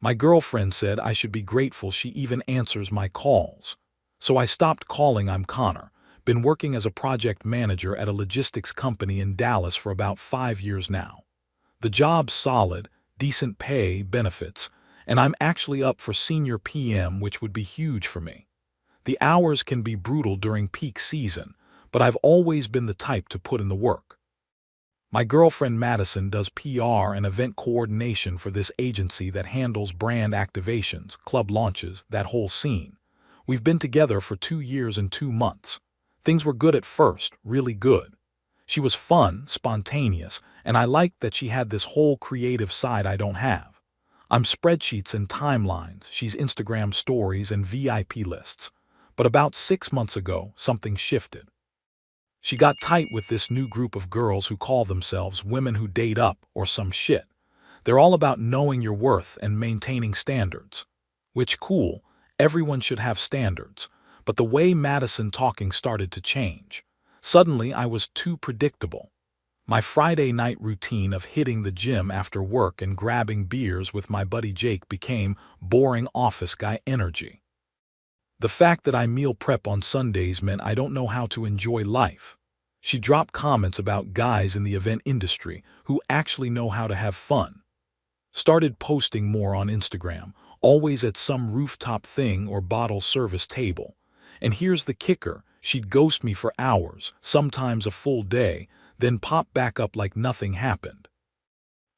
My girlfriend said I should be grateful she even answers my calls. So I stopped calling. I'm Connor. Been working as a project manager at a logistics company in Dallas for about 5 years now. The job's solid, decent pay, benefits, and I'm actually up for senior PM, which would be huge for me. The hours can be brutal during peak season, but I've always been the type to put in the work. My girlfriend Madison does PR and event coordination for this agency that handles brand activations, club launches, that whole scene. We've been together for 2 years and 2 months. Things were good at first, really good. She was fun, spontaneous, and I liked that she had this whole creative side I don't have. I'm spreadsheets and timelines, she's Instagram stories and VIP lists. But about 6 months ago, something shifted. She got tight with this new group of girls who call themselves women who date up or some shit. They're all about knowing your worth and maintaining standards. Which cool, everyone should have standards. But the way Madison talking started to change. Suddenly I was too predictable. My Friday night routine of hitting the gym after work and grabbing beers with my buddy Jake became boring office guy energy. The fact that I meal prep on Sundays meant I don't know how to enjoy life. She dropped comments about guys in the event industry who actually know how to have fun. Started posting more on Instagram, always at some rooftop thing or bottle service table. And here's the kicker, she'd ghost me for hours, sometimes a full day, then pop back up like nothing happened.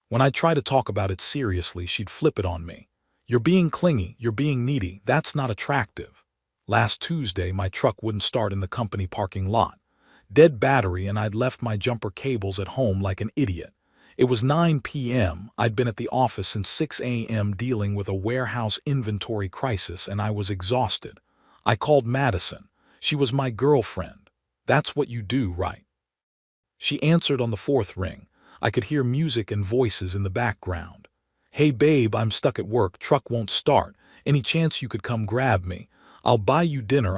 When I try to talk about it seriously, she'd flip it on me. You're being clingy, you're being needy, that's not attractive. Last Tuesday, my truck wouldn't start in the company parking lot. Dead battery, and I'd left my jumper cables at home like an idiot. It was 9 p.m. I'd been at the office since 6 a.m. dealing with a warehouse inventory crisis, and I was exhausted. I called Madison. She was my girlfriend. That's what you do, right? She answered on the fourth ring. I could hear music and voices in the background. Hey babe, I'm stuck at work, truck won't start. Any chance you could come grab me? I'll buy you dinner,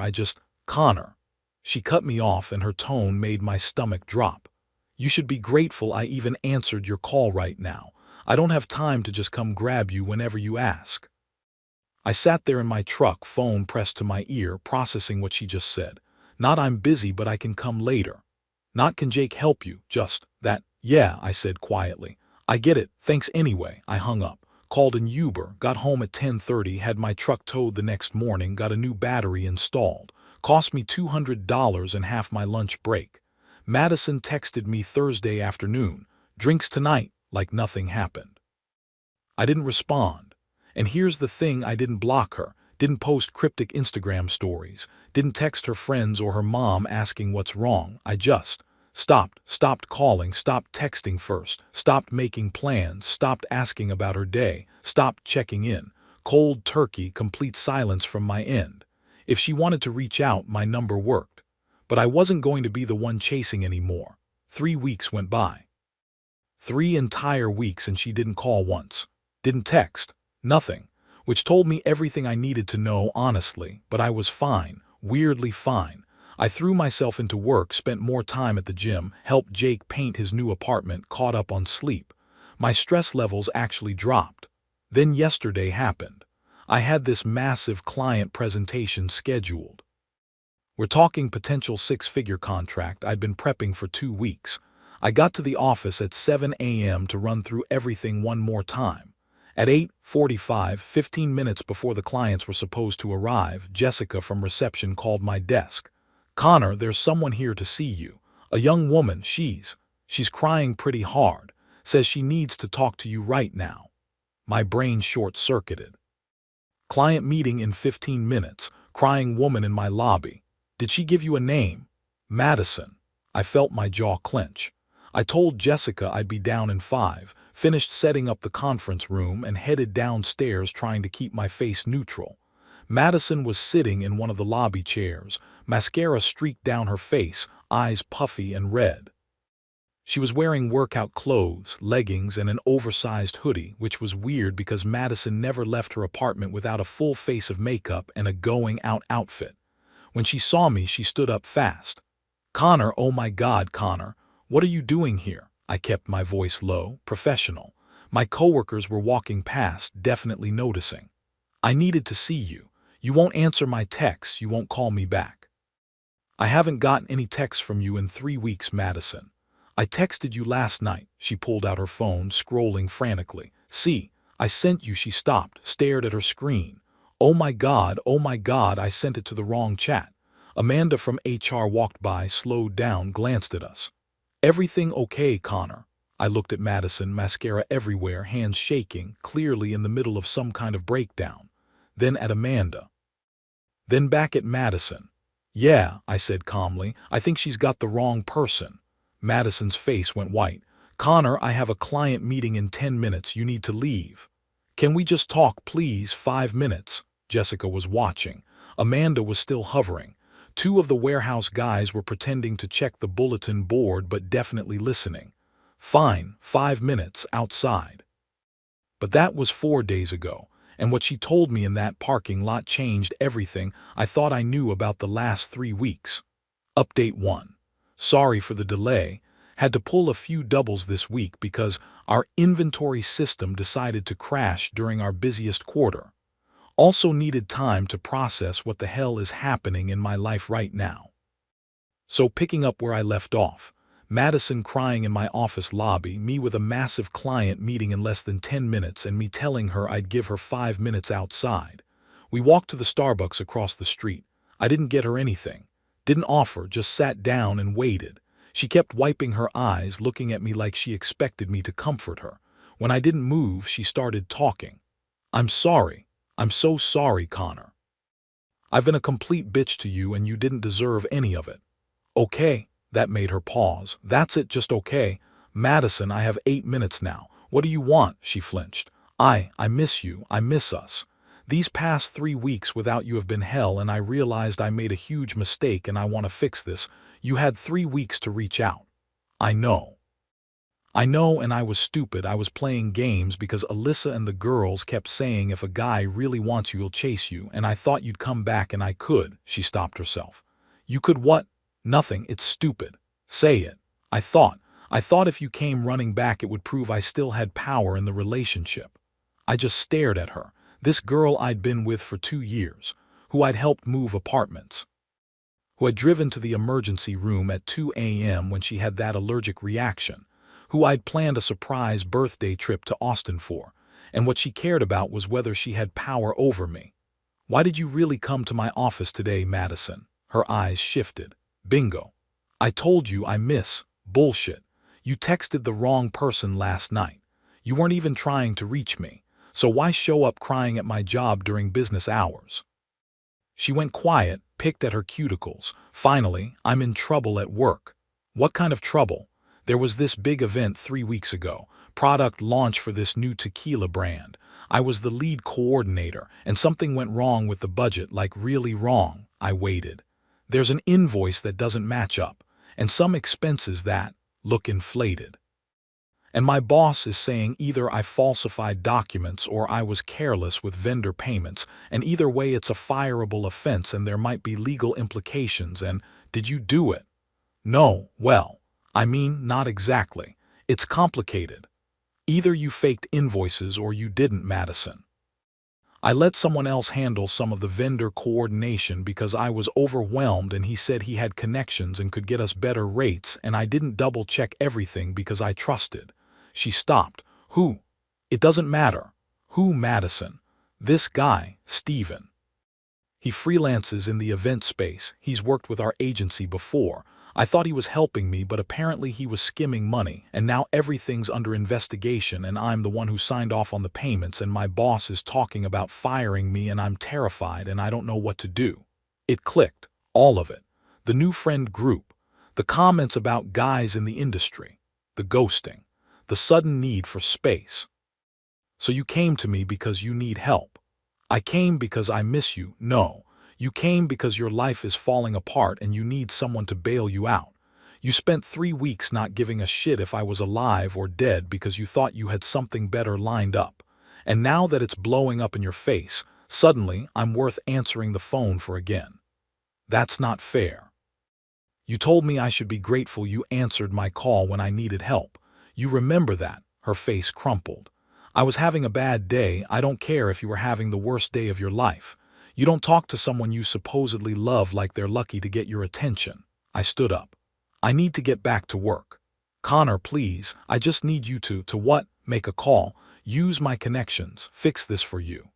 Connor. She cut me off and her tone made my stomach drop. You should be grateful I even answered your call right now. I don't have time to just come grab you whenever you ask. I sat there in my truck, phone pressed to my ear, processing what she just said. Not I'm busy but I can come later. Not can Jake help you, just that, yeah, I said quietly. I get it, thanks anyway. I hung up. Called an Uber, got home at 10:30, had my truck towed the next morning, got a new battery installed. Cost me $200 and half my lunch break. Madison texted me Thursday afternoon, drinks tonight, like nothing happened. I didn't respond. And here's the thing, I didn't block her, didn't post cryptic Instagram stories, didn't text her friends or her mom asking what's wrong. I just stopped calling, stopped texting first, stopped making plans, stopped asking about her day, stopped checking in. Cold turkey, complete silence from my end. If she wanted to reach out, my number worked. But I wasn't going to be the one chasing anymore. 3 weeks went by. 3 entire weeks and she didn't call once. Didn't text. Nothing. Which told me everything I needed to know, honestly. But I was fine. Weirdly fine. I threw myself into work, spent more time at the gym, helped Jake paint his new apartment, caught up on sleep. My stress levels actually dropped. Then yesterday happened. I had this massive client presentation scheduled. We're talking potential 6-figure contract I'd been prepping for 2 weeks. I got to the office at 7 a.m. to run through everything one more time. At 8:45, 15 minutes before the clients were supposed to arrive, Jessica from reception called my desk. Connor, there's someone here to see you. A young woman, she's crying pretty hard. Says she needs to talk to you right now. My brain short-circuited. Client meeting in 15 minutes, crying woman in my lobby. Did she give you a name? Madison. I felt my jaw clench. I told Jessica I'd be down in 5, finished setting up the conference room and headed downstairs trying to keep my face neutral. Madison was sitting in one of the lobby chairs, mascara streaked down her face, eyes puffy and red. She was wearing workout clothes, leggings, and an oversized hoodie, which was weird because Madison never left her apartment without a full face of makeup and a going-out outfit. When she saw me, she stood up fast. Connor, oh my God, Connor, what are you doing here? I kept my voice low, professional. My coworkers were walking past, definitely noticing. I needed to see you. You won't answer my texts, you won't call me back. I haven't gotten any texts from you in 3 weeks, Madison. I texted you last night. She pulled out her phone, scrolling frantically. See, I sent you. She stopped, stared at her screen. Oh my God, I sent it to the wrong chat. Amanda from HR walked by, slowed down, glanced at us. Everything okay, Connor? I looked at Madison, mascara everywhere, hands shaking, clearly in the middle of some kind of breakdown. Then at Amanda. Then back at Madison. Yeah, I said calmly, I think she's got the wrong person. Madison's face went white. Connor, I have a client meeting in 10 minutes. You need to leave. Can we just talk, please? 5 minutes. Jessica was watching. Amanda was still hovering. 2 of the warehouse guys were pretending to check the bulletin board but definitely listening. Fine, 5 minutes, outside. But that was 4 days ago, and what she told me in that parking lot changed everything I thought I knew about the last 3 weeks. Update 1. Sorry for the delay. Had to pull a few doubles this week because our inventory system decided to crash during our busiest quarter. Also needed time to process what the hell is happening in my life right now. So picking up where I left off, Madison crying in my office lobby, me with a massive client meeting in less than 10 minutes and me telling her I'd give her 5 minutes outside. We walked to the Starbucks across the street. I didn't get her anything. Didn't offer, just sat down and waited. She kept wiping her eyes, looking at me like she expected me to comfort her. When I didn't move, she started talking. I'm sorry. I'm so sorry, Connor. I've been a complete bitch to you and you didn't deserve any of it. Okay, that made her pause. That's it, just okay. Madison, I have 8 minutes now. What do you want? She flinched. I miss you. I miss us. These past 3 weeks without you have been hell, and I realized I made a huge mistake and I want to fix this. You had 3 weeks to reach out. I know, and I was stupid. I was playing games because Alyssa and the girls kept saying if a guy really wants you, he'll chase you, and I thought you'd come back and I could. She stopped herself. You could what? Nothing. It's stupid. Say it. I thought if you came running back it would prove I still had power in the relationship. I just stared at her. This girl I'd been with for 2 years, who I'd helped move apartments, who had driven to the emergency room at 2 a.m. when she had that allergic reaction, who I'd planned a surprise birthday trip to Austin for, and what she cared about was whether she had power over me. Why did you really come to my office today, Madison? Her eyes shifted. Bingo. I told you I miss. Bullshit. You texted the wrong person last night. You weren't even trying to reach me. So why show up crying at my job during business hours? She went quiet, picked at her cuticles. Finally, I'm in trouble at work. What kind of trouble? There was this big event 3 weeks ago, product launch for this new tequila brand. I was the lead coordinator, and something went wrong with the budget, like really wrong. I waited. There's an invoice that doesn't match up, and some expenses that look inflated. And my boss is saying either I falsified documents or I was careless with vendor payments, and either way it's a fireable offense and there might be legal implications. And did you do it? No, well, I mean, not exactly. It's complicated. Either you faked invoices or you didn't, Madison. I let someone else handle some of the vendor coordination because I was overwhelmed, and he said he had connections and could get us better rates, and I didn't double-check everything because I trusted. She stopped. Who? It doesn't matter. Who, Madison? This guy, Steven. He freelances in the event space. He's worked with our agency before. I thought he was helping me, but apparently he was skimming money, and now everything's under investigation and I'm the one who signed off on the payments, and my boss is talking about firing me and I'm terrified and I don't know what to do. It clicked. All of it. The new friend group. The comments about guys in the industry. The ghosting. The sudden need for space. So you came to me because you need help. I came because I miss you. No. You came because your life is falling apart and you need someone to bail you out. You spent 3 weeks not giving a shit if I was alive or dead because you thought you had something better lined up. And now that it's blowing up in your face, suddenly I'm worth answering the phone for again. That's not fair. You told me I should be grateful you answered my call when I needed help. You remember that. Her face crumpled. I was having a bad day. I don't care if you were having the worst day of your life. You don't talk to someone you supposedly love like they're lucky to get your attention. I stood up. I need to get back to work. Connor, please, I just need you to what? Make a call. Use my connections. Fix this for you.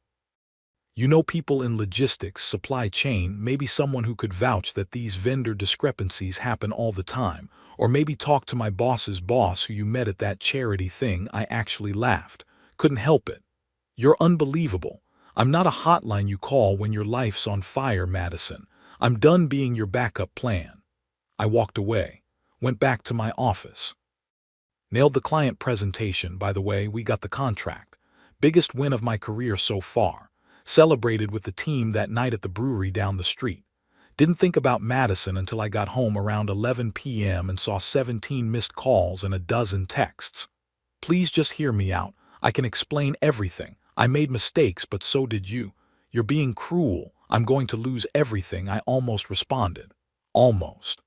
You know people in logistics, supply chain, maybe someone who could vouch that these vendor discrepancies happen all the time, or maybe talk to my boss's boss who you met at that charity thing. I actually laughed. Couldn't help it. You're unbelievable. I'm not a hotline you call when your life's on fire, Madison. I'm done being your backup plan. I walked away. Went back to my office. Nailed the client presentation, by the way. We got the contract. Biggest win of my career so far. Celebrated with the team that night at the brewery down the street. Didn't think about Madison until I got home around 11 p.m. and saw 17 missed calls and a dozen texts. Please just hear me out. I can explain everything. I made mistakes, but so did you. You're being cruel. I'm going to lose everything. I almost responded. Almost.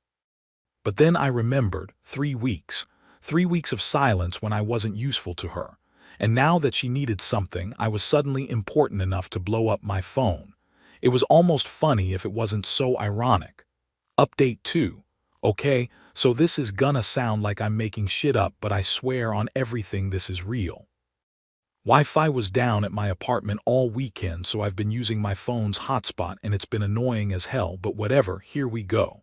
But then I remembered 3 weeks. 3 weeks of silence when I wasn't useful to her. And now that she needed something, I was suddenly important enough to blow up my phone. It was almost funny if it wasn't so ironic. Update 2. Okay, so this is gonna sound like I'm making shit up, but I swear on everything this is real. Wi-Fi was down at my apartment all weekend, so I've been using my phone's hotspot and it's been annoying as hell, but whatever, here we go.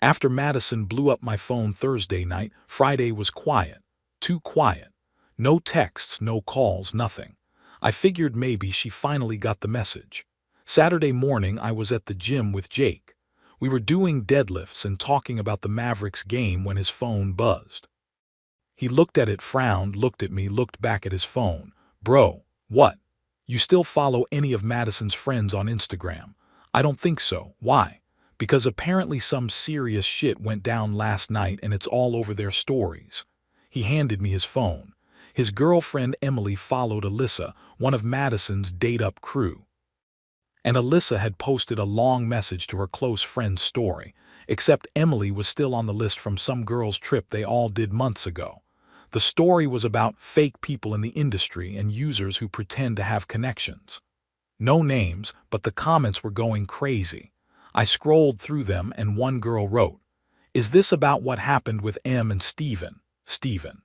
After Madison blew up my phone Thursday night, Friday was quiet. Too quiet. No texts, no calls, nothing. I figured maybe she finally got the message. Saturday morning I was at the gym with Jake. We were doing deadlifts and talking about the Mavericks game when his phone buzzed. He looked at it, frowned, looked at me, looked back at his phone. Bro, what? You still follow any of Madison's friends on Instagram? I don't think so. Why? Because apparently some serious shit went down last night and it's all over their stories. He handed me his phone. His girlfriend Emily followed Alyssa, one of Madison's date-up crew. And Alyssa had posted a long message to her close friend's story, except Emily was still on the list from some girl's trip they all did months ago. The story was about fake people in the industry and users who pretend to have connections. No names, but the comments were going crazy. I scrolled through them and one girl wrote, "Is this about what happened with Em and Steven? Steven.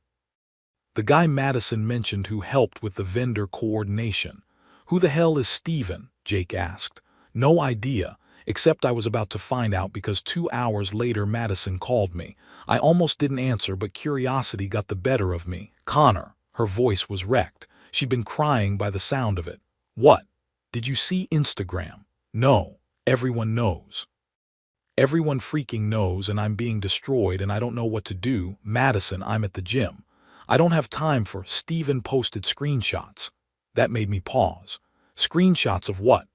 The guy Madison mentioned who helped with the vendor coordination. Who the hell is Steven? Jake asked. No idea, except I was about to find out because 2 hours later Madison called me. I almost didn't answer, but curiosity got the better of me. Connor, her voice was wrecked. She'd been crying by the sound of it. What? Did you see Instagram? No, everyone knows. Everyone freaking knows and I'm being destroyed and I don't know what to do. Madison, I'm at the gym. I don't have time for Steven posted screenshots. That made me pause. Screenshots of what?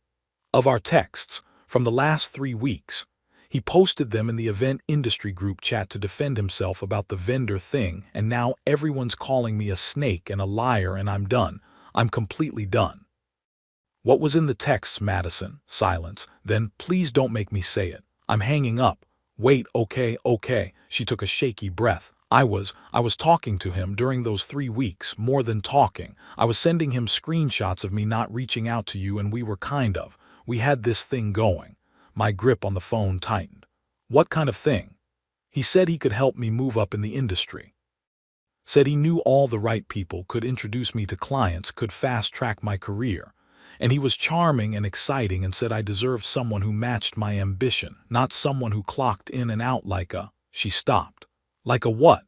Of our texts, from the last 3 weeks. He posted them in the event industry group chat to defend himself about the vendor thing, and now everyone's calling me a snake and a liar and I'm done. I'm completely done. What was in the texts, Madison? Silence. Then, please don't make me say it. I'm hanging up. Wait, okay. She took a shaky breath. I was talking to him during those 3 weeks, more than talking. I was sending him screenshots of me not reaching out to you and we had this thing going. My grip on the phone tightened. What kind of thing? He said he could help me move up in the industry. Said he knew all the right people, could introduce me to clients, could fast-track my career. And he was charming and exciting and said I deserved someone who matched my ambition, not someone who clocked in and out like a... She stopped. Like a what?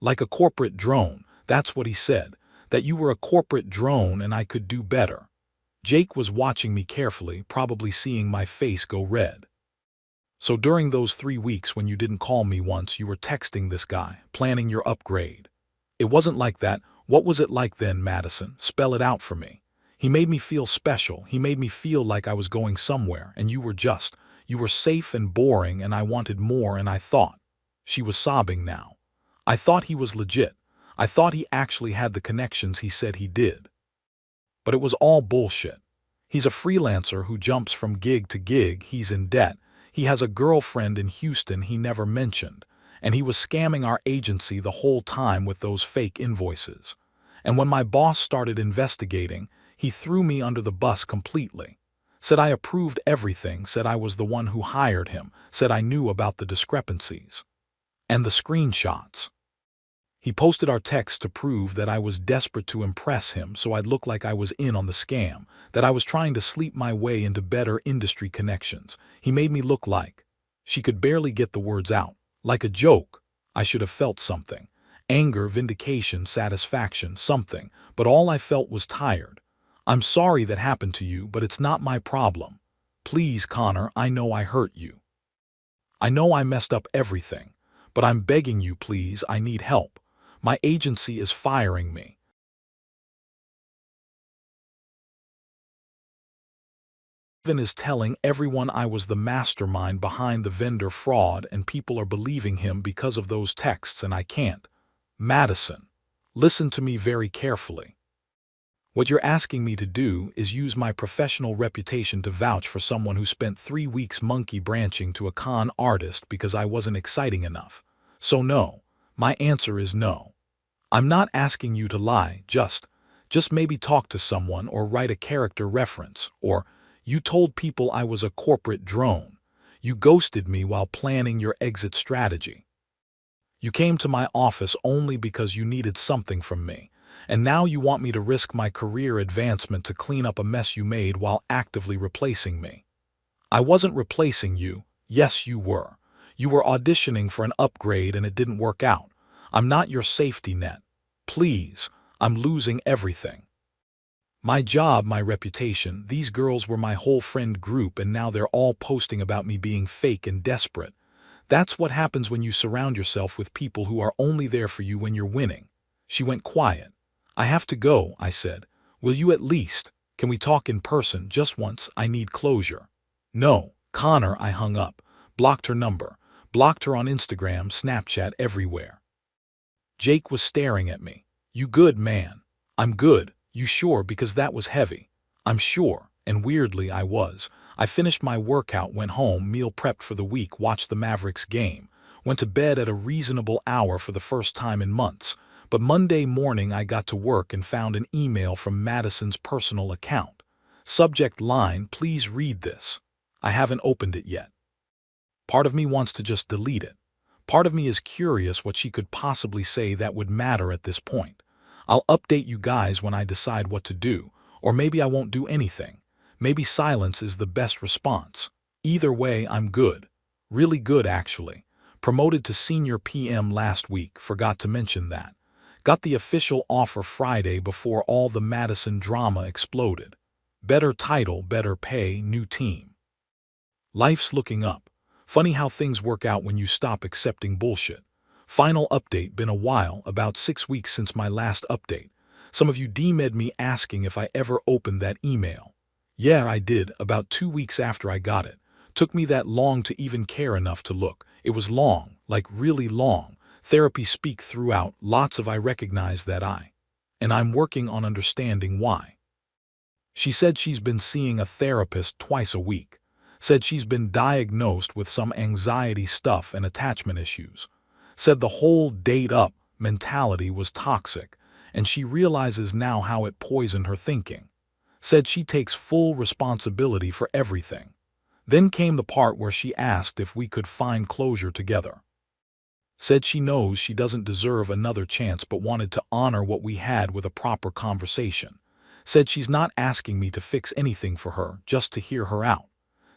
Like a corporate drone. That's what he said. That you were a corporate drone and I could do better. Jake was watching me carefully, probably seeing my face go red. So during those 3 weeks when you didn't call me once, you were texting this guy, planning your upgrade. It wasn't like that. What was it like then, Madison? Spell it out for me. He made me feel special. He made me feel like I was going somewhere, and you were safe and boring, and I wanted more, and I thought. She was sobbing now. I thought he was legit. I thought he actually had the connections he said he did. But it was all bullshit. He's a freelancer who jumps from gig to gig. He's in debt. He has a girlfriend in Houston he never mentioned. And he was scamming our agency the whole time with those fake invoices. And when my boss started investigating, he threw me under the bus completely. Said I approved everything, said I was the one who hired him, said I knew about the discrepancies. And the screenshots. He posted our text to prove that I was desperate to impress him so I'd look like I was in on the scam, that I was trying to sleep my way into better industry connections. He made me look like, she could barely get the words out, like a joke. I should have felt something. Anger, vindication, satisfaction, something, but all I felt was tired. I'm sorry that happened to you, but it's not my problem. Please, Connor, I know I hurt you. I know I messed up everything, but I'm begging you, please, I need help. My agency is firing me. Steven is telling everyone I was the mastermind behind the vendor fraud and people are believing him because of those texts and I can't. Madison, listen to me very carefully. What you're asking me to do is use my professional reputation to vouch for someone who spent 3 weeks monkey branching to a con artist because I wasn't exciting enough. So no, my answer is no. I'm not asking you to lie, just maybe talk to someone or write a character reference, or you told people I was a corporate drone. You ghosted me while planning your exit strategy. You came to my office only because you needed something from me, and now you want me to risk my career advancement to clean up a mess you made while actively replacing me. I wasn't replacing you. Yes, you were. You were auditioning for an upgrade and it didn't work out. I'm not your safety net. Please, I'm losing everything. My job, my reputation, these girls were my whole friend group and now they're all posting about me being fake and desperate. That's what happens when you surround yourself with people who are only there for you when you're winning. She went quiet. I have to go, I said. Will you at least? Can we talk in person just once? I need closure. No, Connor, I hung up. Blocked her number. Blocked her on Instagram, Snapchat, everywhere. Jake was staring at me. You good, man? I'm good. You sure? Because that was heavy. I'm sure. And weirdly, I was. I finished my workout, went home, meal prepped for the week, watched the Mavericks game, went to bed at a reasonable hour for the first time in months. But Monday morning I got to work and found an email from Madison's personal account. Subject line, please read this. I haven't opened it yet. Part of me wants to just delete it. Part of me is curious what she could possibly say that would matter at this point. I'll update you guys when I decide what to do, or maybe I won't do anything. Maybe silence is the best response. Either way, I'm good. Really good, actually. Promoted to senior PM last week, forgot to mention that. Got the official offer Friday before all the Madison drama exploded. Better title, better pay, new team. Life's looking up. Funny how things work out when you stop accepting bullshit. Final update, been a while, about 6 weeks since my last update. Some of you DM'd me asking if I ever opened that email. Yeah, I did, about 2 weeks after I got it. Took me that long to even care enough to look. It was long, like really long. Therapy speak throughout, lots of I recognize that and I'm working on understanding why. She said she's been seeing a therapist twice a week. Said she's been diagnosed with some anxiety stuff and attachment issues. Said the whole date up mentality was toxic, and she realizes now how it poisoned her thinking. Said she takes full responsibility for everything. Then came the part where she asked if we could find closure together. Said she knows she doesn't deserve another chance but wanted to honor what we had with a proper conversation. Said she's not asking me to fix anything for her, just to hear her out.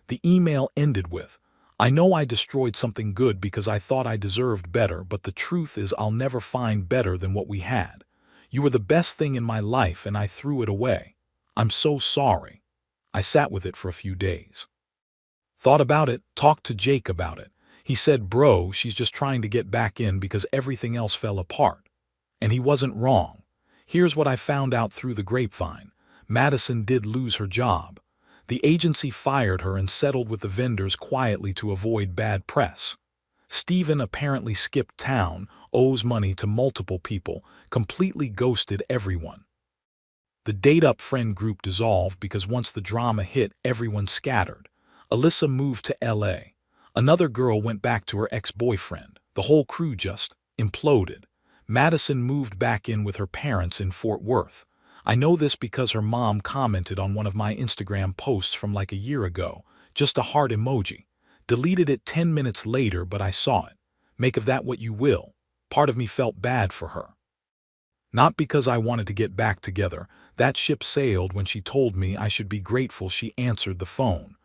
The email ended with, I know I destroyed something good because I thought I deserved better, but the truth is I'll never find better than what we had. You were the best thing in my life and I threw it away. I'm so sorry. I sat with it for a few days. Thought about it, talked to Jake about it. He said, bro, she's just trying to get back in because everything else fell apart. And he wasn't wrong. Here's what I found out through the grapevine. Madison did lose her job. The agency fired her and settled with the vendors quietly to avoid bad press. Steven apparently skipped town, owes money to multiple people, completely ghosted everyone. The date-up friend group dissolved because once the drama hit, everyone scattered. Alyssa moved to LA. Another girl went back to her ex-boyfriend. The whole crew just imploded. Madison moved back in with her parents in Fort Worth. I know this because her mom commented on one of my Instagram posts from like a year ago, just a heart emoji. Deleted it 10 minutes later, but I saw it. Make of that what you will. Part of me felt bad for her. Not because I wanted to get back together. That ship sailed when she told me I should be grateful she answered the phone.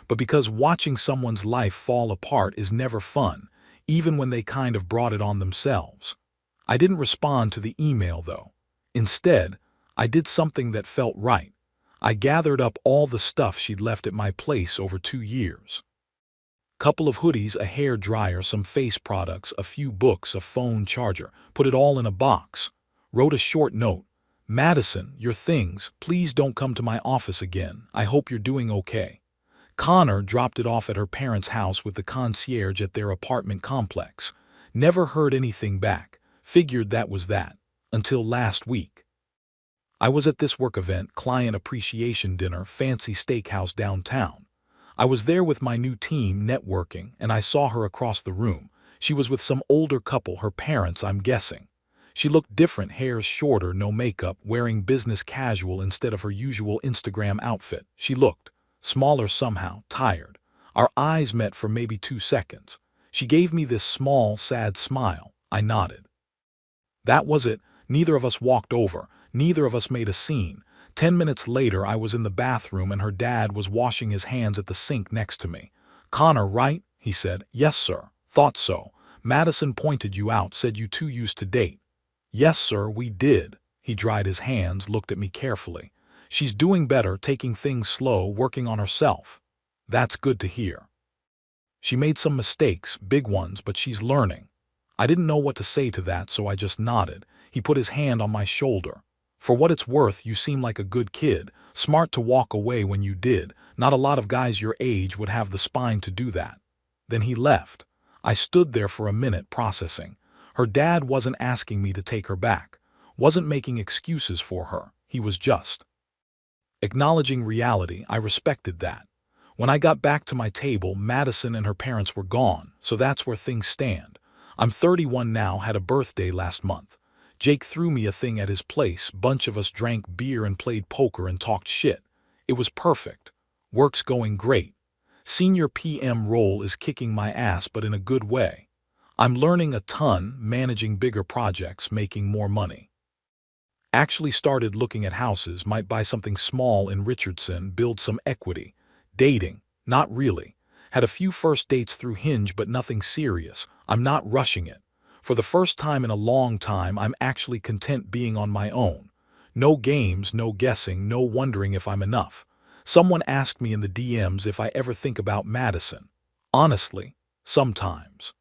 But because watching someone's life fall apart is never fun, even when they kind of brought it on themselves. I didn't respond to the email, though. Instead, I did something that felt right. I gathered up all the stuff she'd left at my place over 2 years. Couple of hoodies, a hair dryer, some face products, a few books, a phone charger. Put it all in a box. Wrote a short note. Madison, your things, please don't come to my office again. I hope you're doing okay. Connor dropped it off at her parents' house with the concierge at their apartment complex. Never heard anything back. Figured that was that. Until last week. I was at this work event, client appreciation dinner, fancy steakhouse downtown. I was there with my new team networking, and I saw her across the room. She was with some older couple, her parents, I'm guessing. She looked different, hair shorter, no makeup, wearing business casual instead of her usual Instagram outfit. She looked smaller somehow, tired. Our eyes met for maybe 2 seconds. She gave me this small, sad smile. I nodded. That was it. Neither of us walked over. Neither of us made a scene. 10 minutes later, I was in the bathroom and her dad was washing his hands at the sink next to me. Connor, right? He said. Yes, sir. Thought so. Madison pointed you out, said you two used to date. Yes, sir, we did. He dried his hands, looked at me carefully. She's doing better, taking things slow, working on herself. That's good to hear. She made some mistakes, big ones, but she's learning. I didn't know what to say to that, so I just nodded. He put his hand on my shoulder. For what it's worth, you seem like a good kid, smart to walk away when you did. Not a lot of guys your age would have the spine to do that. Then he left. I stood there for a minute processing. Her dad wasn't asking me to take her back, wasn't making excuses for her. He was just acknowledging reality. I respected that. When I got back to my table, Madison and her parents were gone, so that's where things stand. I'm 31 now, had a birthday last month. Jake threw me a thing at his place, bunch of us drank beer and played poker and talked shit. It was perfect. Work's going great. Senior PM role is kicking my ass, but in a good way. I'm learning a ton, managing bigger projects, making more money. Actually started looking at houses, might buy something small in Richardson, build some equity. Dating, not really. Had a few first dates through Hinge, but nothing serious. I'm not rushing it. For the first time in a long time, I'm actually content being on my own. No games, no guessing, no wondering if I'm enough. Someone asked me in the DMs if I ever think about Madison. Honestly, sometimes.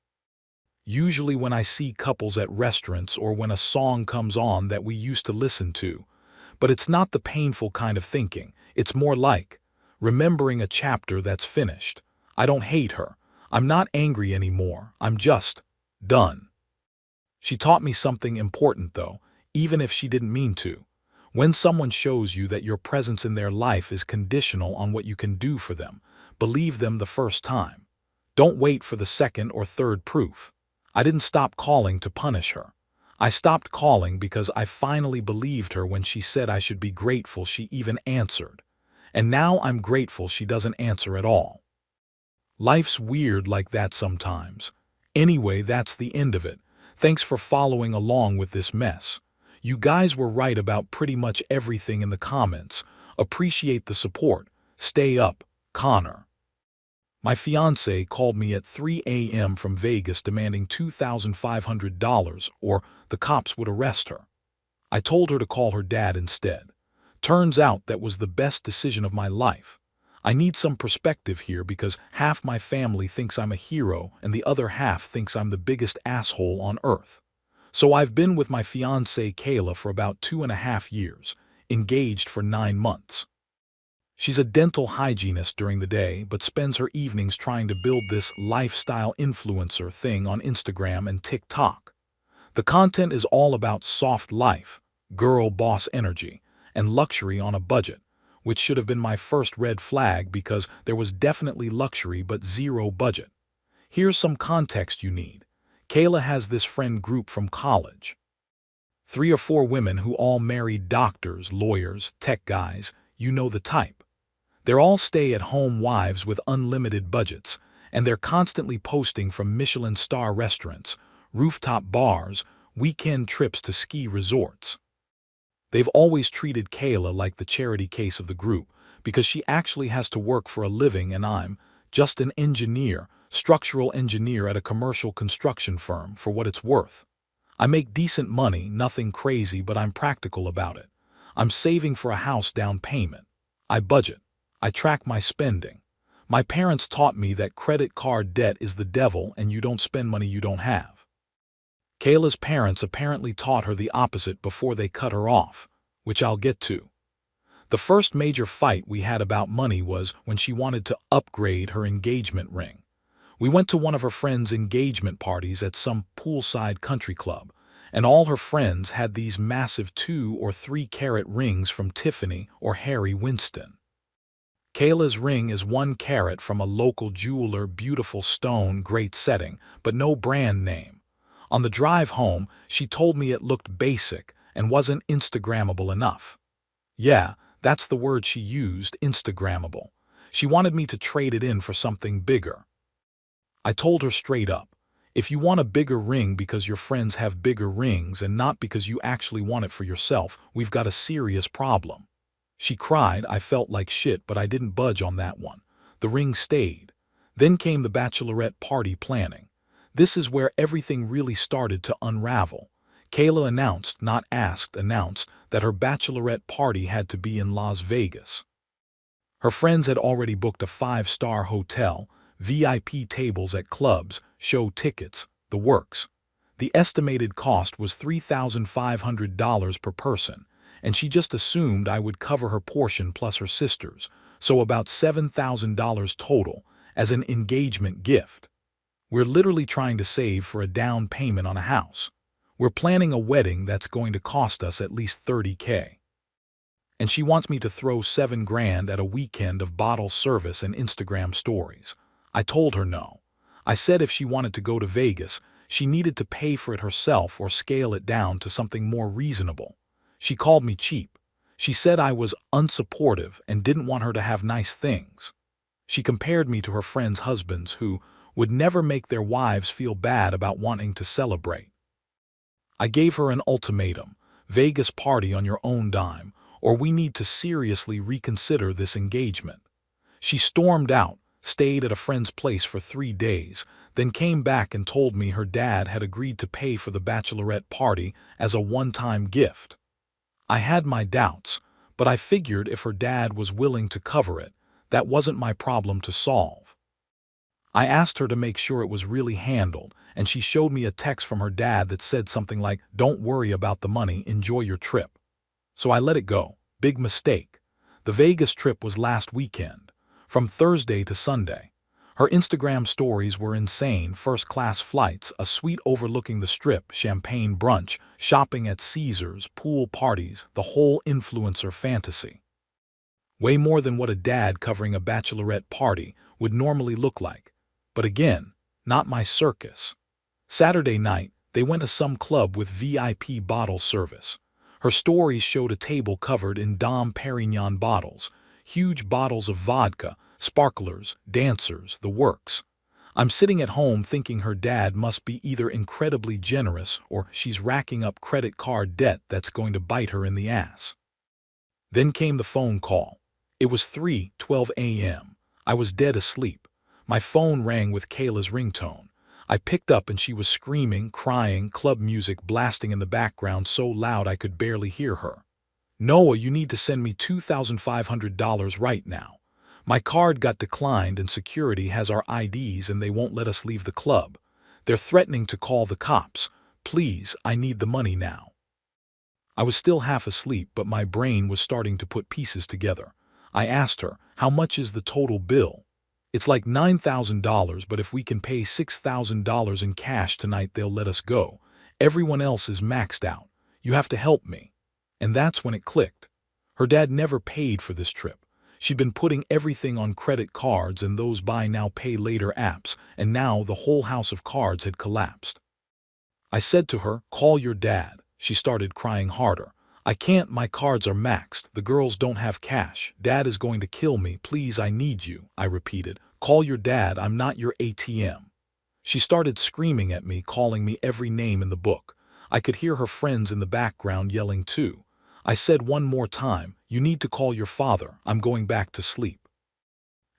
Usually when I see couples at restaurants or when a song comes on that we used to listen to. But it's not the painful kind of thinking. It's more like remembering a chapter that's finished. I don't hate her. I'm not angry anymore. I'm just done. She taught me something important, though, even if she didn't mean to. When someone shows you that your presence in their life is conditional on what you can do for them, believe them the first time. Don't wait for the second or third proof. I didn't stop calling to punish her. I stopped calling because I finally believed her when she said I should be grateful she even answered. And now I'm grateful she doesn't answer at all. Life's weird like that sometimes. Anyway, that's the end of it. Thanks for following along with this mess. You guys were right about pretty much everything in the comments. Appreciate the support. Stay up, Connor. My fiancé called me at 3 a.m. from Vegas demanding $2,500 or the cops would arrest her. I told her to call her dad instead. Turns out that was the best decision of my life. I need some perspective here because half my family thinks I'm a hero and the other half thinks I'm the biggest asshole on earth. So I've been with my fiancée Kayla for about 2.5 years, engaged for 9 months. She's a dental hygienist during the day, but spends her evenings trying to build this lifestyle influencer thing on Instagram and TikTok. The content is all about soft life, girl boss energy, and luxury on a budget, which should have been my first red flag because there was definitely luxury but zero budget. Here's some context you need. Kayla has this friend group from college. 3 or 4 women who all married doctors, lawyers, tech guys, you know the type. They're all stay-at-home wives with unlimited budgets, and they're constantly posting from Michelin star restaurants, rooftop bars, weekend trips to ski resorts. They've always treated Kayla like the charity case of the group because she actually has to work for a living and I'm just an engineer, structural engineer at a commercial construction firm for what it's worth. I make decent money, nothing crazy, but I'm practical about it. I'm saving for a house down payment. I budget. I track my spending. My parents taught me that credit card debt is the devil and you don't spend money you don't have. Kayla's parents apparently taught her the opposite before they cut her off, which I'll get to. The first major fight we had about money was when she wanted to upgrade her engagement ring. We went to one of her friends' engagement parties at some poolside country club, and all her friends had these massive 2 or 3 carat rings from Tiffany or Harry Winston. Kayla's ring is 1 carat from a local jeweler, beautiful stone, great setting, but no brand name. On the drive home, she told me it looked basic and wasn't Instagrammable enough. Yeah, that's the word she used, Instagrammable. She wanted me to trade it in for something bigger. I told her straight up, if you want a bigger ring because your friends have bigger rings and not because you actually want it for yourself, we've got a serious problem. She cried. I felt like shit, but I didn't budge on that one. The ring stayed. Then came the bachelorette party planning. This is where everything really started to unravel. Kayla announced, not asked, announced that her bachelorette party had to be in Las Vegas. Her friends had already booked a 5-star hotel, VIP tables at clubs, show tickets, the works. The estimated cost was $3,500 per person, and she just assumed I would cover her portion plus her sister's, so about $7,000 total as an engagement gift. We're literally trying to save for a down payment on a house. We're planning a wedding that's going to cost us at least $30K. And she wants me to throw $7 grand at a weekend of bottle service and Instagram stories. I told her no. I said if she wanted to go to Vegas, she needed to pay for it herself or scale it down to something more reasonable. She called me cheap. She said I was unsupportive and didn't want her to have nice things. She compared me to her friends' husbands who would never make their wives feel bad about wanting to celebrate. I gave her an ultimatum: Vegas party on your own dime, or we need to seriously reconsider this engagement. She stormed out, stayed at a friend's place for 3 days, then came back and told me her dad had agreed to pay for the bachelorette party as a one-time gift. I had my doubts, but I figured if her dad was willing to cover it, that wasn't my problem to solve. I asked her to make sure it was really handled, and she showed me a text from her dad that said something like, "Don't worry about the money, enjoy your trip." So I let it go. Big mistake. The Vegas trip was last weekend, from Thursday to Sunday. Her Instagram stories were insane: first-class flights, a suite overlooking the Strip, champagne brunch, shopping at Caesars, pool parties, the whole influencer fantasy. Way more than what a dad covering a bachelorette party would normally look like. But again, not my circus. Saturday night, they went to some club with VIP bottle service. Her stories showed a table covered in Dom Perignon bottles, huge bottles of vodka, sparklers, dancers, the works. I'm sitting at home thinking her dad must be either incredibly generous or she's racking up credit card debt that's going to bite her in the ass. Then came the phone call. It was 3:12 a.m. I was dead asleep. My phone rang with Kayla's ringtone. I picked up and she was screaming, crying, club music blasting in the background so loud I could barely hear her. "Noah, you need to send me $2,500 right now. My card got declined and security has our IDs and they won't let us leave the club. They're threatening to call the cops. Please, I need the money now." I was still half asleep, but my brain was starting to put pieces together. I asked her, "How much is the total bill?" "It's like $9,000, but if we can pay $6,000 in cash tonight, they'll let us go. Everyone else is maxed out. You have to help me." And that's when it clicked. Her dad never paid for this trip. She'd been putting everything on credit cards and those buy now pay later apps, and now the whole house of cards had collapsed. I said to her, "Call your dad. She started crying harder. I can't, my cards are maxed. The girls don't have cash. Dad is going to kill me. Please, I need you, I repeated. Call your dad, I'm not your ATM. She started screaming at me, calling me every name in the book. I could hear her friends in the background yelling too. I said one more time, you need to call your father, I'm going back to sleep.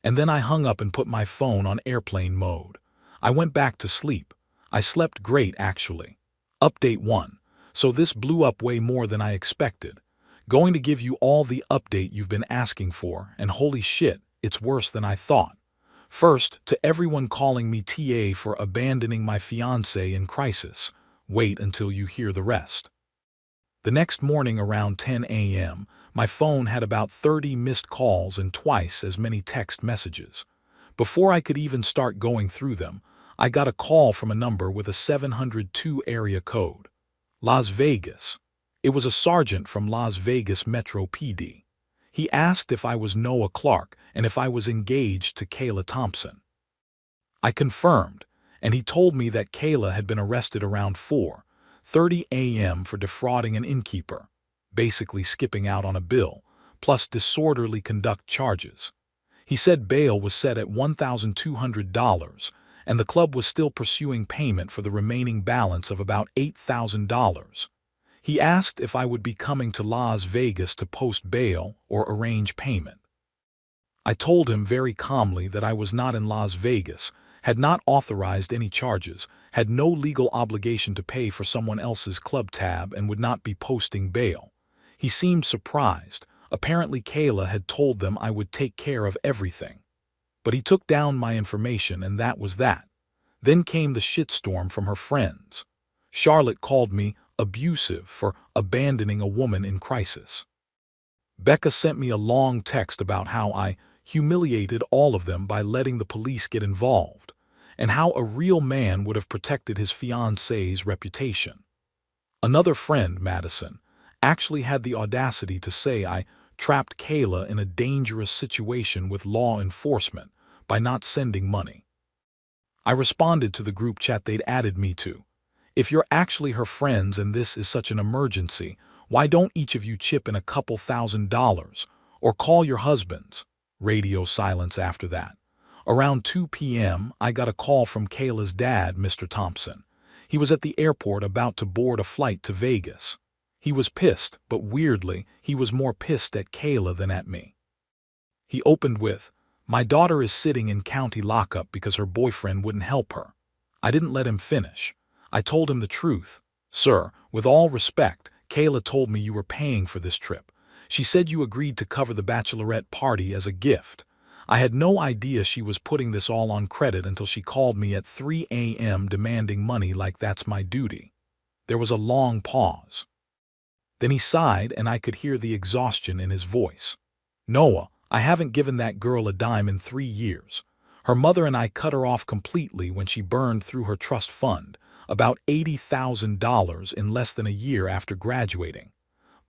And then I hung up and put my phone on airplane mode. I went back to sleep. I slept great, actually. Update 1. So this blew up way more than I expected. Going to give you all the update you've been asking for, and holy shit, it's worse than I thought. First, to everyone calling me TA for abandoning my fiancé in crisis, wait until you hear the rest. The next morning around 10 a.m., my phone had about 30 missed calls and twice as many text messages. Before I could even start going through them, I got a call from a number with a 702 area code. Las Vegas. It was a sergeant from Las Vegas Metro PD. He asked if I was Noah Clark and if I was engaged to Kayla Thompson. I confirmed, and he told me that Kayla had been arrested around 4:30 a.m. for defrauding an innkeeper, basically skipping out on a bill, plus disorderly conduct charges. He said bail was set at $1,200, and the club was still pursuing payment for the remaining balance of about $8,000. He asked if I would be coming to Las Vegas to post bail or arrange payment. I told him very calmly that I was not in Las Vegas, had not authorized any charges, had no legal obligation to pay for someone else's club tab, and would not be posting bail. He seemed surprised. Apparently Kayla had told them I would take care of everything. But he took down my information, and that was that. Then came the shitstorm from her friends. Charlotte called me abusive for abandoning a woman in crisis. Becca sent me a long text about how I humiliated all of them by letting the police get involved, and how a real man would have protected his fiancée's reputation. Another friend, Madison, actually had the audacity to say I trapped Kayla in a dangerous situation with law enforcement by not sending money. I responded to the group chat they'd added me to. If you're actually her friends and this is such an emergency, why don't each of you chip in a couple $1,000s or call your husbands? Radio silence after that. Around 2 p.m., I got a call from Kayla's dad, Mr. Thompson. He was at the airport about to board a flight to Vegas. He was pissed, but weirdly, he was more pissed at Kayla than at me. He opened with, "My daughter is sitting in county lockup because her boyfriend wouldn't help her." I didn't let him finish. I told him the truth. "Sir, with all respect, Kayla told me you were paying for this trip. She said you agreed to cover the bachelorette party as a gift. I had no idea she was putting this all on credit until she called me at 3 a.m. demanding money like that's my duty." There was a long pause. Then he sighed, and I could hear the exhaustion in his voice. "Noah, I haven't given that girl a dime in 3 years. Her mother and I cut her off completely when she burned through her trust fund, about $80,000 in less than a year after graduating.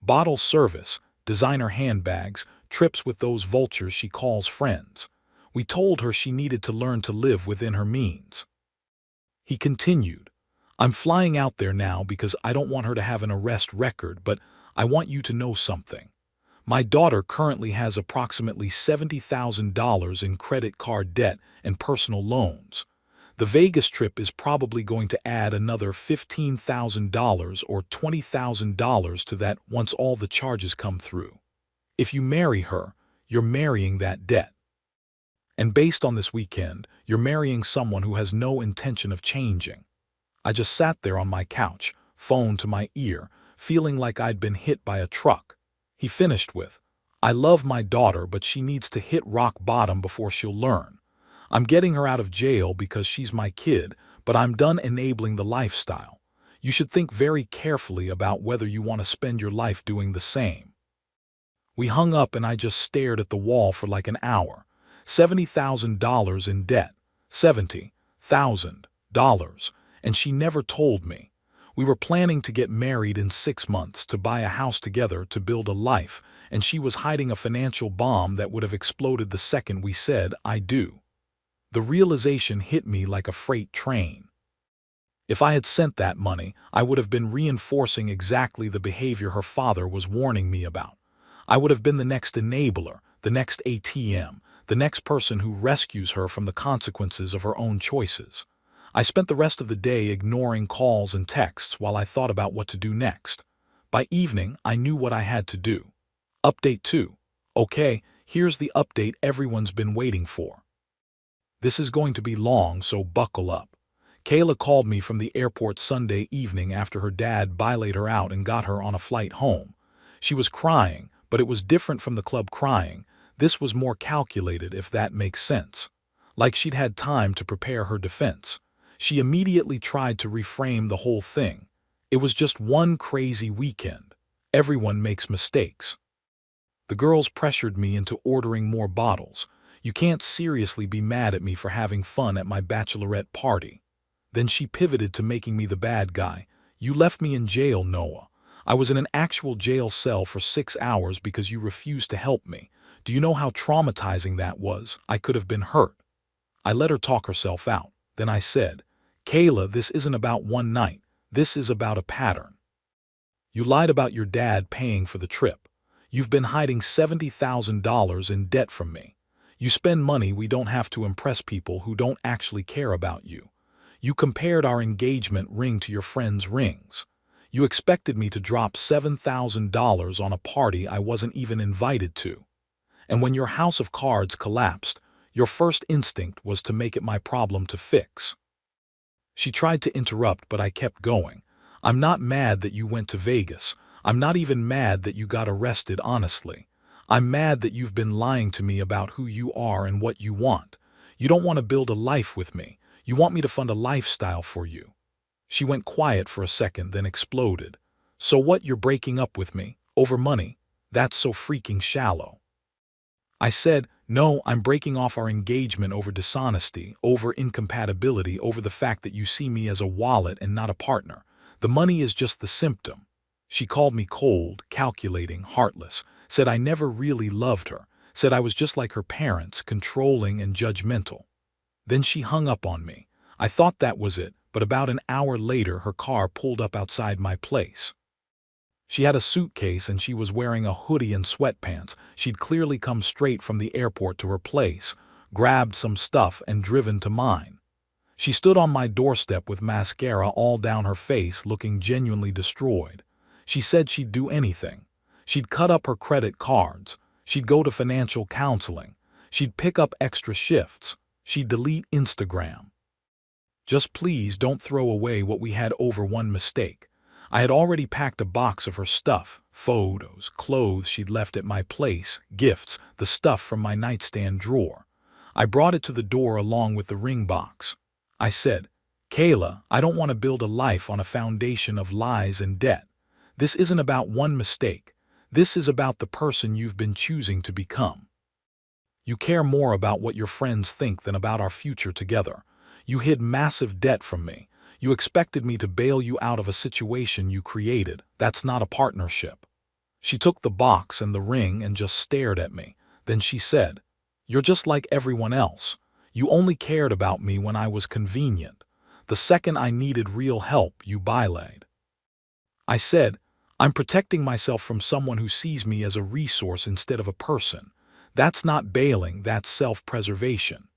Bottle service, designer handbags, trips with those vultures she calls friends. We told her she needed to learn to live within her means." He continued, "I'm flying out there now because I don't want her to have an arrest record, but I want you to know something. My daughter currently has approximately $70,000 in credit card debt and personal loans. The Vegas trip is probably going to add another $15,000 or $20,000 to that once all the charges come through. If you marry her, you're marrying that debt. And based on this weekend, you're marrying someone who has no intention of changing." I just sat there on my couch, phone to my ear, feeling like I'd been hit by a truck. He finished with, "I love my daughter, but she needs to hit rock bottom before she'll learn. I'm getting her out of jail because she's my kid, but I'm done enabling the lifestyle. You should think very carefully about whether you want to spend your life doing the same." We hung up, and I just stared at the wall for like an hour. $70,000 in debt. $70,000. And she never told me. We were planning to get married in 6 months, to buy a house together, to build a life, and she was hiding a financial bomb that would have exploded the second we said, "I do." The realization hit me like a freight train. If I had sent that money, I would have been reinforcing exactly the behavior her father was warning me about. I would have been the next enabler, the next ATM, the next person who rescues her from the consequences of her own choices. I spent the rest of the day ignoring calls and texts while I thought about what to do next. By evening, I knew what I had to do. Update 2. Okay, here's the update everyone's been waiting for. This is going to be long, so buckle up. Kayla called me from the airport Sunday evening after her dad bailout her out and got her on a flight home. She was crying, but it was different from the club crying. This was more calculated, if that makes sense. Like she'd had time to prepare her defense. She immediately tried to reframe the whole thing. It was just one crazy weekend. Everyone makes mistakes. The girls pressured me into ordering more bottles. You can't seriously be mad at me for having fun at my bachelorette party. Then she pivoted to making me the bad guy. You left me in jail, Noah. I was in an actual jail cell for 6 hours because you refused to help me. Do you know how traumatizing that was? I could have been hurt. I let her talk herself out. Then I said, Kayla, this isn't about one night. This is about a pattern. You lied about your dad paying for the trip. You've been hiding $70,000 in debt from me. You spend money we don't have to impress people who don't actually care about you. You compared our engagement ring to your friends' rings. You expected me to drop $7,000 on a party I wasn't even invited to. And when your house of cards collapsed, your first instinct was to make it my problem to fix. She tried to interrupt, but I kept going. I'm not mad that you went to Vegas. I'm not even mad that you got arrested, honestly. I'm mad that you've been lying to me about who you are and what you want. You don't want to build a life with me. You want me to fund a lifestyle for you. She went quiet for a second, then exploded. So what, you're breaking up with me? Over money? That's so freaking shallow. I said, no, I'm breaking off our engagement over dishonesty, over incompatibility, over the fact that you see me as a wallet and not a partner. The money is just the symptom. She called me cold, calculating, heartless, said I never really loved her, said I was just like her parents, controlling and judgmental. Then she hung up on me. I thought that was it, but about an hour later her car pulled up outside my place. She had a suitcase and she was wearing a hoodie and sweatpants. She'd clearly come straight from the airport to her place, grabbed some stuff and driven to mine. She stood on my doorstep with mascara all down her face, looking genuinely destroyed. She said she'd do anything. She'd cut up her credit cards. She'd go to financial counseling. She'd pick up extra shifts. She'd delete Instagram. Just please don't throw away what we had over one mistake. I had already packed a box of her stuff, photos, clothes she'd left at my place, gifts, the stuff from my nightstand drawer. I brought it to the door along with the ring box. I said, Kayla, I don't want to build a life on a foundation of lies and debt. This isn't about one mistake. This is about the person you've been choosing to become. You care more about what your friends think than about our future together. You hid massive debt from me. You expected me to bail you out of a situation you created. That's not a partnership. She took the box and the ring and just stared at me. Then she said, you're just like everyone else. You only cared about me when I was convenient. The second I needed real help, you bailout. I said, I'm protecting myself from someone who sees me as a resource instead of a person. That's not bailing, that's self-preservation.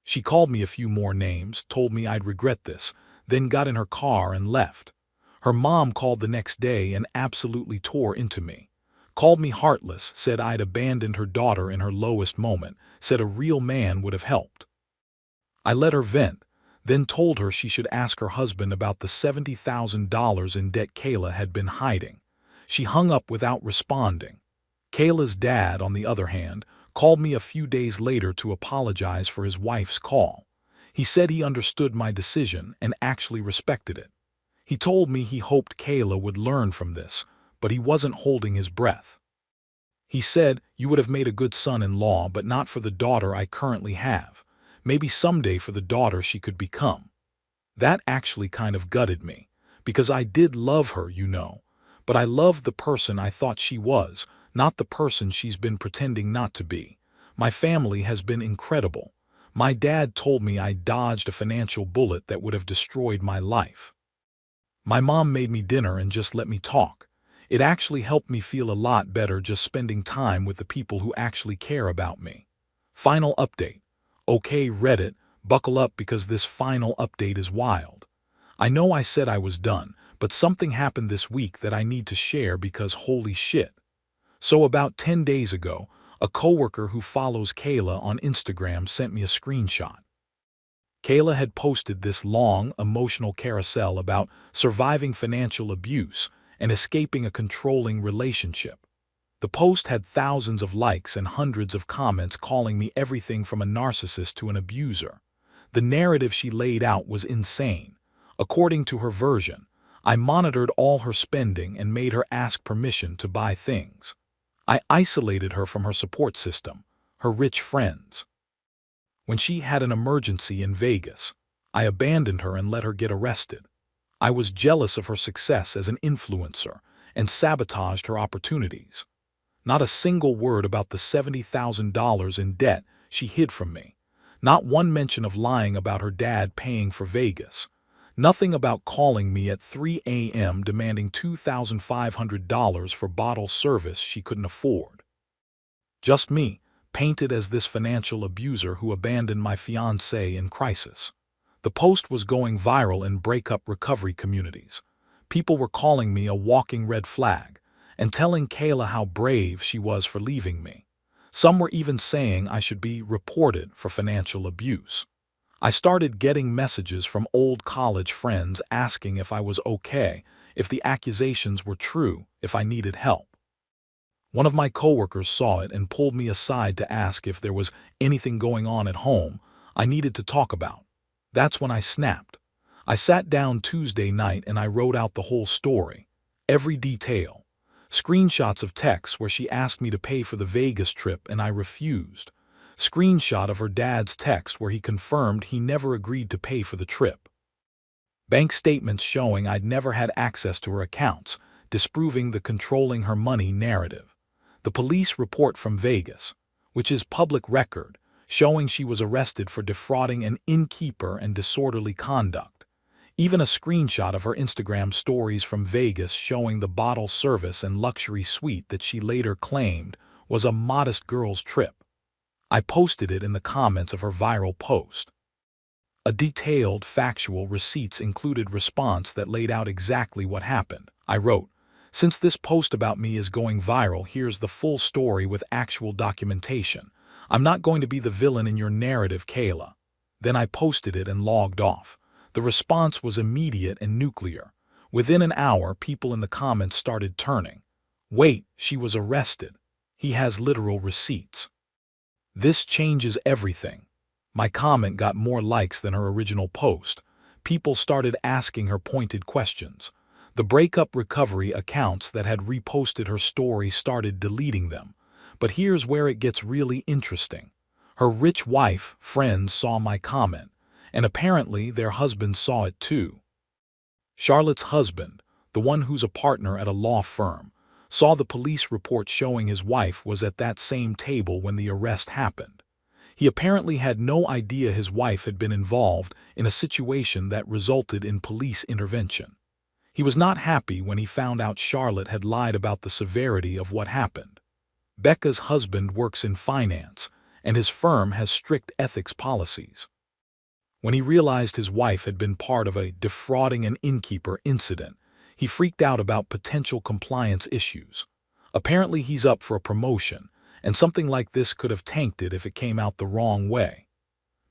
She called me a few more names, told me I'd regret this, then got in her car and left. Her mom called the next day and absolutely tore into me. Called me heartless, said I'd abandoned her daughter in her lowest moment, said a real man would have helped. I let her vent, then told her she should ask her husband about the $70,000 in debt Kayla had been hiding. She hung up without responding. Kayla's dad, on the other hand, called me a few days later to apologize for his wife's call. He said he understood my decision and actually respected it. He told me he hoped Kayla would learn from this, but he wasn't holding his breath. He said, you would have made a good son-in-law, but not for the daughter I currently have. Maybe someday for the daughter she could become. That actually kind of gutted me, because I did love her, you know. But I loved the person I thought she was, not the person she's been pretending not to be. My family has been incredible. My dad told me I dodged a financial bullet that would have destroyed my life. My mom made me dinner and just let me talk. It actually helped me feel a lot better just spending time with the people who actually care about me. Final update. Okay, Reddit, buckle up because this final update is wild. I know I said I was done, but something happened this week that I need to share because holy shit. So about 10 days ago, a coworker who follows Kayla on Instagram sent me a screenshot. Kayla had posted this long, emotional carousel about surviving financial abuse and escaping a controlling relationship. The post had thousands of likes and hundreds of comments calling me everything from a narcissist to an abuser. The narrative she laid out was insane. According to her version, I monitored all her spending and made her ask permission to buy things. I isolated her from her support system, her rich friends. When she had an emergency in Vegas, I abandoned her and let her get arrested. I was jealous of her success as an influencer and sabotaged her opportunities. Not a single word about the $70,000 in debt she hid from me. Not one mention of lying about her dad paying for Vegas. Nothing about calling me at 3 a.m. demanding $2,500 for bottle service she couldn't afford. Just me, painted as this financial abuser who abandoned my fiancée in crisis. The post was going viral in breakup recovery communities. People were calling me a walking red flag and telling Kayla how brave she was for leaving me. Some were even saying I should be reported for financial abuse. I started getting messages from old college friends asking if I was okay, if the accusations were true, if I needed help. One of my coworkers saw it and pulled me aside to ask if there was anything going on at home I needed to talk about. That's when I snapped. I sat down Tuesday night and I wrote out the whole story, every detail. Screenshots of texts where she asked me to pay for the Vegas trip and I refused. Screenshot of her dad's text where he confirmed he never agreed to pay for the trip. Bank statements showing I'd never had access to her accounts, disproving the controlling her money narrative. The police report from Vegas, which is public record, showing she was arrested for defrauding an innkeeper and disorderly conduct. Even a screenshot of her Instagram stories from Vegas showing the bottle service and luxury suite that she later claimed was a modest girl's trip. I posted it in the comments of her viral post. A detailed, factual receipts included response that laid out exactly what happened. I wrote, "Since this post about me is going viral, here's the full story with actual documentation. I'm not going to be the villain in your narrative, Kayla." Then I posted it and logged off. The response was immediate and nuclear. Within an hour, people in the comments started turning. "Wait, she was arrested. He has literal receipts. This changes everything." My comment got more likes than her original post. People started asking her pointed questions. The breakup recovery accounts that had reposted her story started deleting them. But here's where it gets really interesting. Her rich wife, friends saw my comment, and apparently their husbands saw it too. Charlotte's husband, the one who's a partner at a law firm, saw the police report showing his wife was at that same table when the arrest happened. He apparently had no idea his wife had been involved in a situation that resulted in police intervention. He was not happy when he found out Charlotte had lied about the severity of what happened. Becca's husband works in finance, and his firm has strict ethics policies. When he realized his wife had been part of a defrauding an innkeeper incident, he freaked out about potential compliance issues. Apparently he's up for a promotion, and something like this could have tanked it if it came out the wrong way.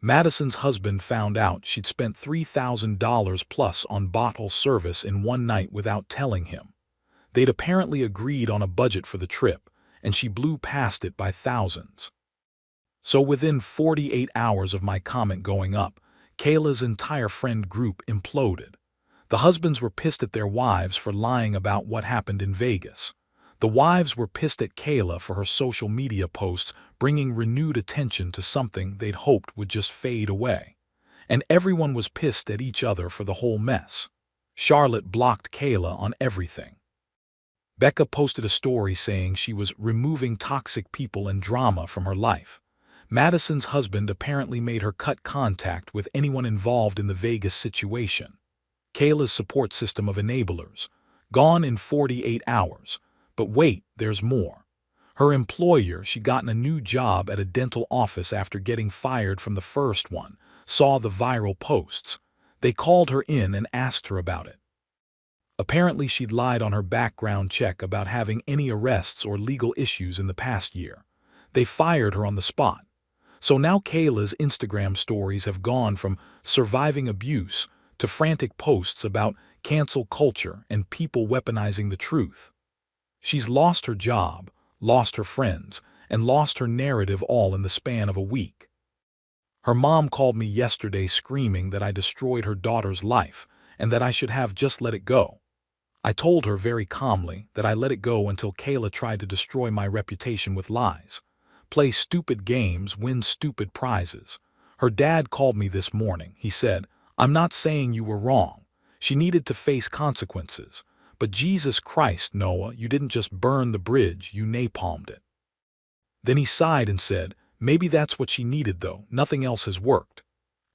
Madison's husband found out she'd spent $3,000 plus on bottle service in one night without telling him. They'd apparently agreed on a budget for the trip, and she blew past it by thousands. So within 48 hours of my comment going up, Kayla's entire friend group imploded. The husbands were pissed at their wives for lying about what happened in Vegas. The wives were pissed at Kayla for her social media posts bringing renewed attention to something they'd hoped would just fade away. And everyone was pissed at each other for the whole mess. Charlotte blocked Kayla on everything. Becca posted a story saying she was removing toxic people and drama from her life. Madison's husband apparently made her cut contact with anyone involved in the Vegas situation. Kayla's support system of enablers. Gone in 48 hours. But wait, there's more. Her employer, she'd gotten a new job at a dental office after getting fired from the first one, saw the viral posts. They called her in and asked her about it. Apparently she'd lied on her background check about having any arrests or legal issues in the past year. They fired her on the spot. So now Kayla's Instagram stories have gone from surviving abuse to frantic posts about cancel culture and people weaponizing the truth. She's lost her job, lost her friends, and lost her narrative all in the span of a week. Her mom called me yesterday screaming that I destroyed her daughter's life and that I should have just let it go. I told her very calmly that I let it go until Kayla tried to destroy my reputation with lies. Play stupid games, win stupid prizes. Her dad called me this morning. He said, "I'm not saying you were wrong. She needed to face consequences. But Jesus Christ, Noah, you didn't just burn the bridge, you napalmed it." Then he sighed and said, "Maybe that's what she needed though, nothing else has worked."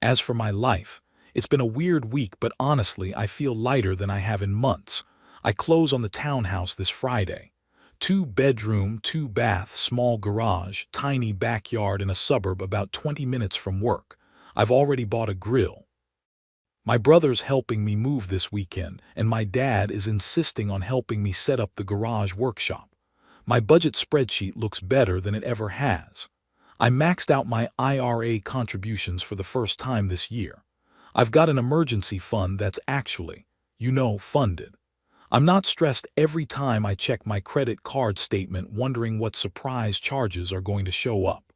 As for my life, it's been a weird week, but honestly I feel lighter than I have in months. I close on the townhouse this Friday. 2-bedroom, 2-bath, small garage, tiny backyard in a suburb about 20 minutes from work. I've already bought a grill. My brother's helping me move this weekend, and my dad is insisting on helping me set up the garage workshop. My budget spreadsheet looks better than it ever has. I maxed out my IRA contributions for the first time this year. I've got an emergency fund that's actually, funded. I'm not stressed every time I check my credit card statement wondering what surprise charges are going to show up.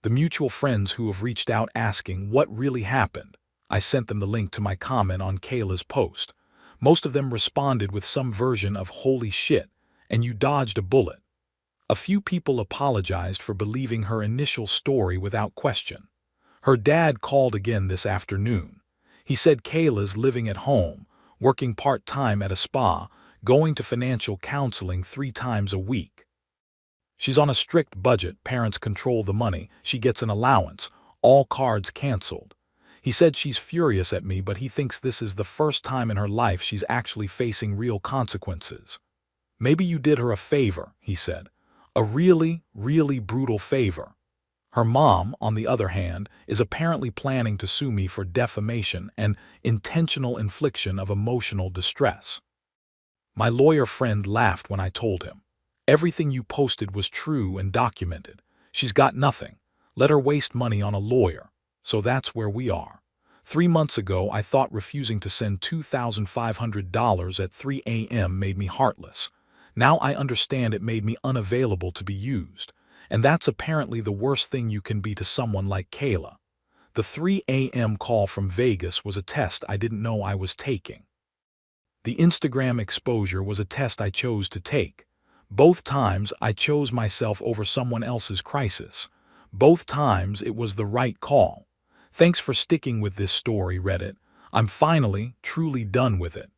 The mutual friends who have reached out asking what really happened, I sent them the link to my comment on Kayla's post. Most of them responded with some version of "holy shit," and you dodged a bullet. A few people apologized for believing her initial story without question. Her dad called again this afternoon. He said Kayla's living at home, working part-time at a spa, going to financial counseling 3 times a week. She's on a strict budget, parents control the money, she gets an allowance, all cards canceled. He said she's furious at me, but he thinks this is the first time in her life she's actually facing real consequences. "Maybe you did her a favor," he said. "A really, really brutal favor." Her mom, on the other hand, is apparently planning to sue me for defamation and intentional infliction of emotional distress. My lawyer friend laughed when I told him, "Everything you posted was true and documented. She's got nothing. Let her waste money on a lawyer." So that's where we are. 3 months ago, I thought refusing to send $2,500 at 3 a.m. made me heartless. Now I understand it made me unavailable to be used. And that's apparently the worst thing you can be to someone like Kayla. The 3 a.m. call from Vegas was a test I didn't know I was taking. The Instagram exposure was a test I chose to take. Both times I chose myself over someone else's crisis. Both times it was the right call. Thanks for sticking with this story, Reddit. I'm finally, truly done with it.